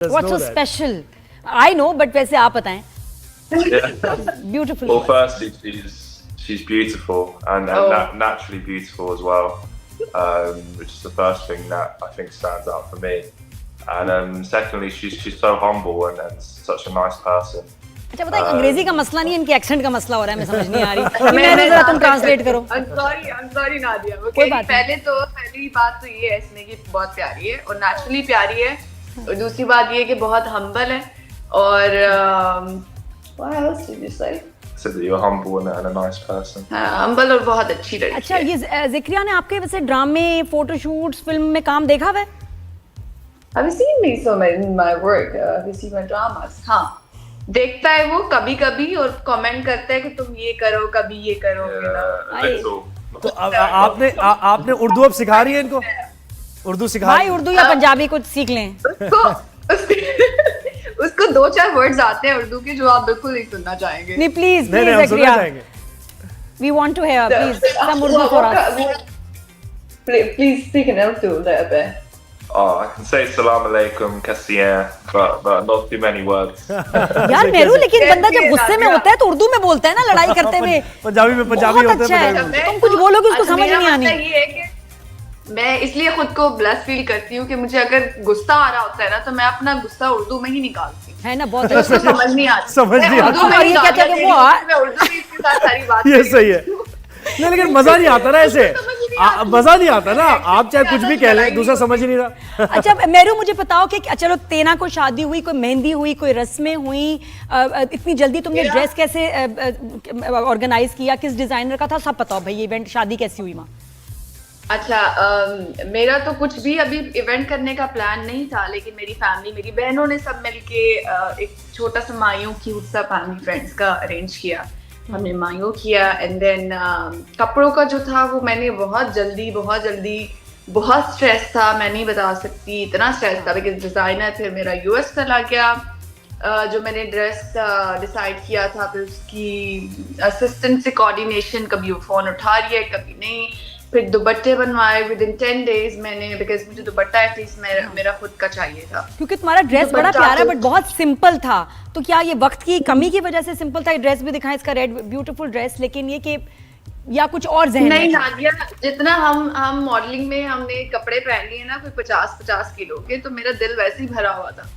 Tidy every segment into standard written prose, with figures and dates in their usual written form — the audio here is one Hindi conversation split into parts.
What's so special? I know, but वैसे आप बताएं. Yeah. Beautiful. Well, firstly, she's beautiful and naturally beautiful as well, which is the first thing that I think stands out for me. And secondly, she's so humble and such a nice person. अच्छा बताइए, अंग्रेजी का मसला नहीं है, इनके एक्सेंट का मसला हो रहा है, मैं समझ नहीं आ रही. मैं जरा तुम ट्रांसलेट करो. I'm sorry Nadia. कोई बात नहीं. पहली बात तो ये है इसमें कि बहुत प्यारी है और नेचुरली प्यारी है. और दूसरी बात ये कि बहुत हम्बल है और what else did you say? So that you're humble and a nice person. Humble और बहुत अच्छी लड़की. अच्छा, ये ज़िक्रिया ने आपके वैसे ड्रामे, फोटोशूट्स, फिल्म में काम देखा हुआ है? Have you seen me in my work? Have you seen my dramas? हाँ, देखता है वो कभी-कभी और कमेंट करता है कि तुम ये करो, कभी ये करो. Little. तो आपने उर्दू अब सिखा रही है इनको? उर्दू सिखा भाई उर्दू या पंजाबी कुछ सीख लें. उसको 2-4 वर्ड्स आते हैं उर्दू के जो आप बिल्कुल नहीं सुनना चाहेंगे. नहीं प्लीज नहीं हम सुनना ज़िक्रिया, चाहेंगे. we want to hear please some Urdu for us. Please speak in Urdu a little bit. I can say salam alaikum, kassiyan, but not too many words. यार मेरू, लेकिन बंदा जब गुस्से में होता है तो उर्दू में बोलता है ना, लड़ाई करते हुए. पंजाबी बहुत होते अच्छा हैं. है. तुम कुछ बोलोगे उसको समझ नहीं आनी. ये है कि मैं इसलिए खुद को ब्लेस फील करती हूँ कि मुझे अगर गुस्सा आ रहा होता है ना तो मैं अपना गुस्सा उर्दू में ही निकालती हूँ. है ना, बहुत उसको समझ नहीं आती. समझ नहीं आती. उर्दू में और ये कहते हैं कि वो मैं उर्दू में इसके साथ सारी बात ये सही है. नहीं लेकिन मजा नहीं आता ना ऐसे. मजा नहीं आता ना, आप चाहे कुछ भी कह लें, दूसरा समझ ही नहीं रहा. अच्छा मेरू, मुझे बताओ कि चलो तेना को शादी हुई, कोई मेहंदी हुई, कोई रस्में हुई, इतनी जल्दी तुमने ड्रेस कैसे ऑर्गेनाइज किया, किस डिजाइनर का था, सब बताओ भाई. ये इवेंट, शादी कैसी हुई वहाँ? अच्छा, मेरा तो कुछ भी अभी इवेंट करने का प्लान नहीं था, लेकिन मेरी फैमिली, मेरी बहनों ने सब मिलके एक छोटा सा मायूं क्यूट सा फैमिली फ्रेंड्स का अरेंज किया. हमने मायूं किया एंड देन कपड़ों का जो था वो मैंने बहुत जल्दी बहुत स्ट्रेस था, मैं नहीं बता सकती इतना स्ट्रेस था बिकॉज डिजाइनर फिर मेरा यूएस चला गया. जो मैंने ड्रेस डिसाइड किया था फिर उसकी असिस्टेंट से कोऑर्डिनेशन, कभी वो फोन उठा रही है कभी नहीं. फिर दुपट्टे बनवाए विद इन 10 days मैंने, बिकॉज मुझे दुपट्टा एटलीस्ट मेरा खुद का चाहिए था. क्योंकि तुम्हारा ड्रेस बड़ा प्यारा बट बहुत सिंपल था, तो क्या ये वक्त की कमी की वजह से सिंपल था? ये ड्रेस भी दिखाएं, इसका रेड ब्यूटीफुल ड्रेस, लेकिन ये कि या कुछ और ज़हन नहीं नादिया, जितना हम मॉडलिंग में हमने कपड़े पहन लिए ना कोई 50 किलो के, तो मेरा दिल वैसे ही भरा हुआ था.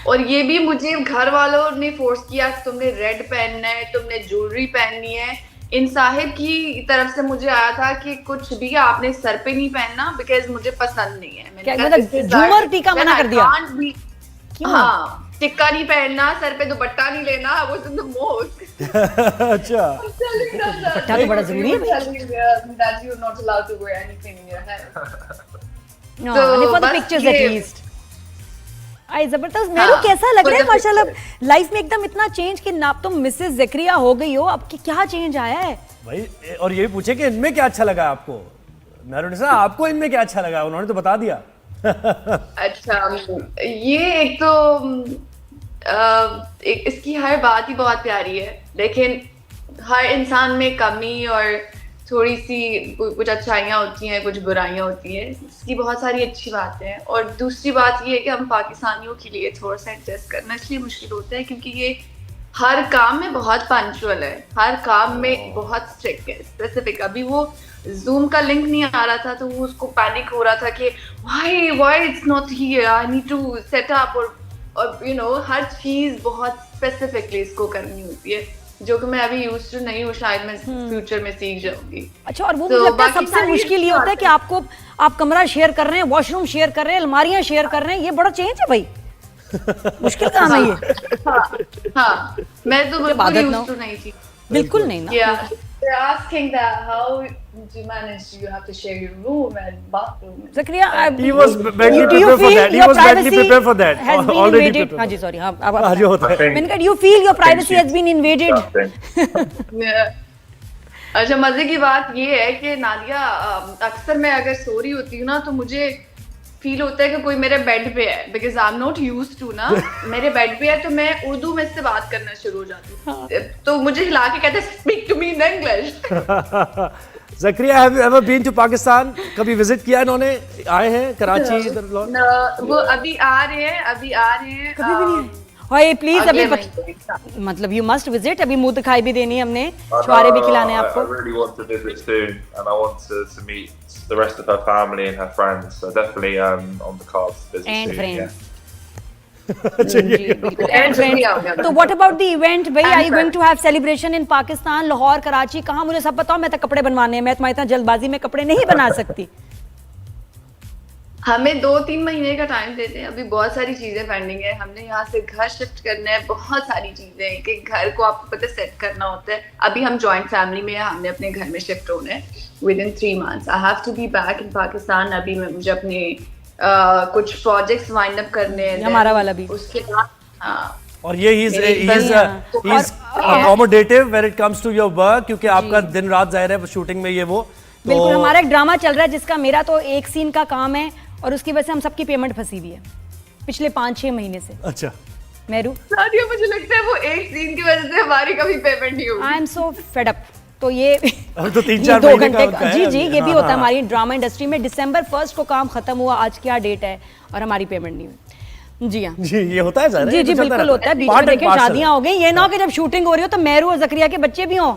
और ये भी मुझे घर वालों ने फोर्स किया कि तुमने रेड पहनना है, तुमने ज्वेलरी पहननी है. इन साहिब की तरफ से मुझे आया था कि कुछ भी आपने सर पे नहीं पहनना बिकॉज मुझे पसंद नहीं है. मतलब झूमर टीका मना कर दिया? हाँ, टिक्का नहीं पहनना, सर पे दुपट्टा नहीं लेना, वो द मोस्ट. अच्छा, दुपट्टा तो बड़ा जरूरी है. That you're not allowed to wear anything in your head. No, only for the pictures at least. आई जबरदस्त. मेरे को कैसा लग रहा है माशाल्लाह, लाइफ में एकदम इतना चेंज कि ना तुम मिसेस ज़िक्रिया हो गई हो, अब क्या चेंज आया है भाई? और ये भी पूछे कि इनमें क्या अच्छा लगा आपको? मेहरुनिसा, आपको इनमें क्या अच्छा लगा? उन्होंने तो बता दिया. अच्छा, ये एक तो इसकी हर बात ही बहुत प्यारी है, लेकिन हर इंसान में कमी और थोड़ी सी कुछ अच्छाइयाँ होती हैं, कुछ बुराइयाँ होती हैं. इसकी बहुत सारी अच्छी बातें हैं. और दूसरी बात ये है कि हम पाकिस्तानियों के लिए थोड़ा सा एडजस्ट करना इसलिए मुश्किल होता है क्योंकि ये हर काम में बहुत पंक्चुअल है, हर काम में बहुत स्ट्रिक्ट है, स्पेसिफिक. अभी वो जूम का लिंक नहीं आ रहा था तो वो उसको पैनिक हो रहा था कि why it's not here, I need to set up. और यू नो हर चीज़ बहुत स्पेसिफिकली इसको करनी होती है, जो कि मैं अभी यूज्ड टू नहीं हूँ. शायद मैं फ्यूचर में सीख जाऊंगी. अच्छा, और वो मुझे लगता है सबसे मुश्किल ये होता है कि आप कमरा शेयर कर रहे हैं, वॉशरूम शेयर कर रहे हैं, अलमारियां शेयर कर रहे हैं. ये बड़ा चेंज है भाई. मुश्किल काम है ये. हाँ, मैं तो बिल्कुल यूज्ड टू नहीं थी. बिल्कुल नहीं ना. Yeah, they're asking that how do you manage? You have to share your room and bathroom. Zakaria, He was mentally prepared for that. He was mentally prepared for that. Already prepared. हाँ जी, सॉरी. हाँ, अब जो होता है. मैंने कहा, you feel your privacy has been invaded. अच्छा, मजे की बात ये है कि नादिया, अक्सर मैं अगर सो रही होती हूँ ना तो मुझे फील होता है कि कोई मेरे बेड पे है, because I am not used to ना. मेरे बेड पे है तो मैं उर्दू में इससे बात करना शुरू हो जाती हूँ. तो मुझे हिला के कहते हैं speak to me in English. Zakaria have you ever been to Pakistan? कभी विजिट किया इन्होंने? आए हैं कराची इधर लोग? वो अभी आ रहे हैं कभी भी नहीं आए। प्लीज अभी अगले महीने। मतलब यू मस्ट विजिट, अभी मुंह दिखाई भी देनी है हमने, छुआरे भी खिलाने हैं I आपको। really want to visit soon, and I want to meet the rest of her family and her friends. So definitely on the cards to visit and soon. Yeah. Friends जी बिल्कुल एंड Friends भी आओगे फ्रेंड्स। तो व्हाट अबाउट द इवेंट भाई, are you And going to have celebration in Pakistan, Lahore, Karachi, कहाँ? मुझे सब बताओ, मैं तो कपड़े बनवाने हैं, मैं तुम्हारी इतना जल्दबाजी में कपड़े नहीं बना सकती। हमें 2-3 महीने का टाइम देते हैं, अभी बहुत सारी चीजें पेंडिंग है। हमने यहाँ से घर शिफ्ट करना है, बहुत सारी चीजें हैं कि घर को आपको पता सेट करना होता है। अभी हम जॉइंट फैमिली में हैं, हमने अपने घर में शिफ्ट होना है within 3 months। I have to be back in Pakistan. अभी मुझे अपने कुछ प्रोजेक्ट्स वाइंड अप करने हैं, हमारा वाला भी। उसके बाद हाँ और ये he is और- accommodative when it comes to your work, क्योंकि आपका दिन रात जाहिर है शूटिंग में ये वो तो बिल्कुल, हमारा एक ड्रामा चल रहा है जिसका मेरा तो एक सीन का काम है और उसकी वजह से हम सबकी पेमेंट फंसी हुई है पिछले 5-6 महीने से। अच्छा मेरू, नादिया, मुझे लगता है वो एक सीन की वजह से हमारी कभी पेमेंट नहीं होगी। I am so fed up. तो ये अब तो 3-4 ये 2 महीने का घंटे होता है जी अभी। ये भी हाँ, होता है हाँ। हमारी ड्रामा इंडस्ट्री में। December 1 को काम खत्म हुआ, आज क्या डेट है और हमारी पेमेंट नहीं हुई। जी हाँ जी ये होता है सर, जी जी बिल्कुल होता है। बीच में देखें शादियां हो गई, ये ना हो कि जब शूटिंग हो रही हो तो मेहरू और जकरिया के बच्चे भी हों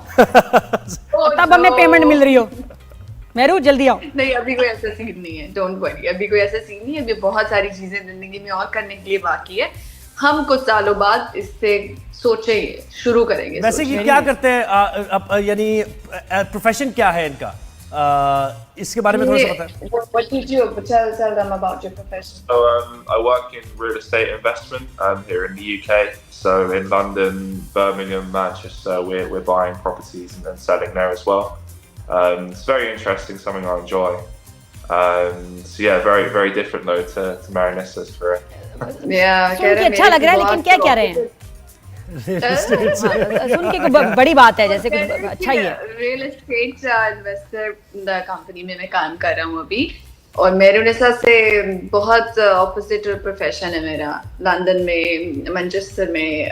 तब हमें पेमेंट मिल रही हो। मेहरू जल्दी आओ। नहीं, अभी कोई ऐसा सीन नहीं है, डोंट वरी, अभी कोई ऐसा सीन नहीं है। अभी बहुत सारी चीजें जिंदगी में और करने के लिए बाकी है। हम कुछ सालों बाद इससे सोचेंगे, शुरू करेंगे। वैसे ये क्या करते हैं, यानी प्रोफेशन क्या है इनका, इसके बारे में थोड़ा सा बताएं। What did you tell them about your profession? So I work in real estate investment here in the UK. So in London, Birmingham, Manchester, we're buying properties and selling there as well. It's very interesting, something I enjoy. So yeah, very very different though to Marinissa's career. Yeah, सुन के अच्छा लग रहा है, लेकिन क्या कह रहे हैं? सुन के बड़ी बात है, जैसे कुछ अच्छा ही है। रियल एस्टेट इन्वेस्टर कंपनी में मैं काम कर रहा हूँ अभी, और मेरुनिसा से बहुत ऑपोजिट प्रोफेशन है मेरा। लंदन में, मैनचेस्टर में,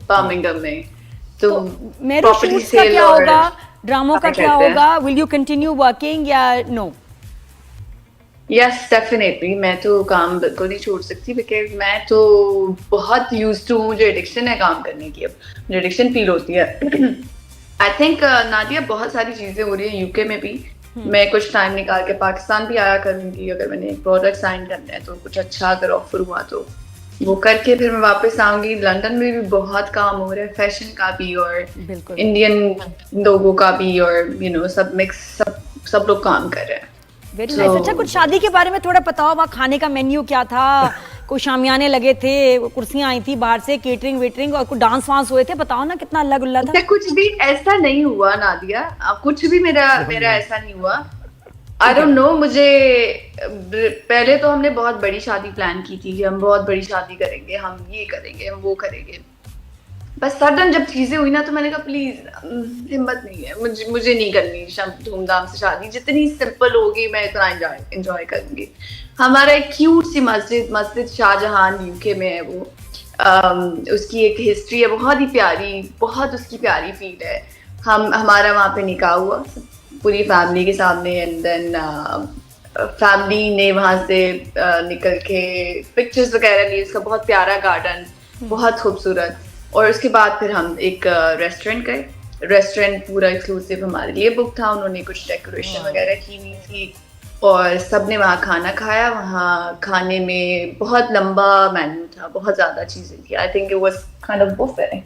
बर्मिंघम में। तो मेरे property शूट्स का sale क्या और होगा, ड्रामों का क्या क्या कहते हैं? होगा? विल यू कंटिन्यू वर्किंग या नो? यस डेफिनेटली, मैं तो काम बिल्कुल नहीं छोड़ सकती, बिकॉज मैं तो बहुत यूज्ड टू हूँ। मुझे एडिक्शन है काम करने की, अब मुझे एडिक्शन फील होती है। आई थिंक नादिया, बहुत सारी चीजें हो रही है यूके में भी। मैं कुछ टाइम निकाल के पाकिस्तान भी आया करूंगी, अगर मैंने एक प्रोडक्ट साइन करना है तो कुछ अच्छा अगर ऑफर हुआ तो वो करके फिर मैं वापस आऊंगी। लंदन में भी बहुत काम हो रहा है, फैशन का भी और बिल्कुल। इंडियन लोगों का भी, और सब मिक्स, सब लोग काम कर रहे हैं। Very nice. अच्छा, कुछ शादी के बारे में थोड़ा बताओ, वहाँ खाने का मेन्यू क्या था? कोई शामियाने लगे थे, कुर्सियां आई थी बाहर से, केटरिंग वेटरिंग, और कुछ डांस वांस हुए थे? बताओ ना, कितना अल्लाह गुल्ला था। कुछ भी ऐसा नहीं हुआ नादिया, कुछ भी मेरा ऐसा नहीं हुआ। आई डोंट नो, मुझे पहले तो हमने बहुत बड़ी शादी प्लान की थी कि हम बहुत बड़ी शादी करेंगे, हम ये करेंगे, हम वो करेंगे। बस सडन जब चीजें हुई ना तो मैंने कहा प्लीज हिम्मत नहीं है, मुझे नहीं करनी धूमधाम से शादी। जितनी सिंपल होगी मैं इतना एंजॉय करूंगी। हमारा एक क्यूट सी मस्जिद शाहजहान यूके में है, वो उसकी एक हिस्ट्री है बहुत ही प्यारी, बहुत उसकी प्यारी फील है। हमारा वहाँ पे निकाह हुआ पूरी फैमिली के सामने, एंड देन फैमिली ने वहाँ से निकल के पिक्चर्स वगैरह ली। उसका बहुत प्यारा गार्डन, बहुत खूबसूरत। और उसके बाद फिर हम एक रेस्टोरेंट गए। रेस्टोरेंट पूरा एक्सक्लूसिव हमारे लिए बुक था, उन्होंने कुछ डेकोरेशन वगैरह की हुई थी और सबने वहाँ खाना खाया। वहाँ खाने में बहुत लंबा मेन्यू था, बहुत ज़्यादा चीज़ें थी। I think it was kind of buffet.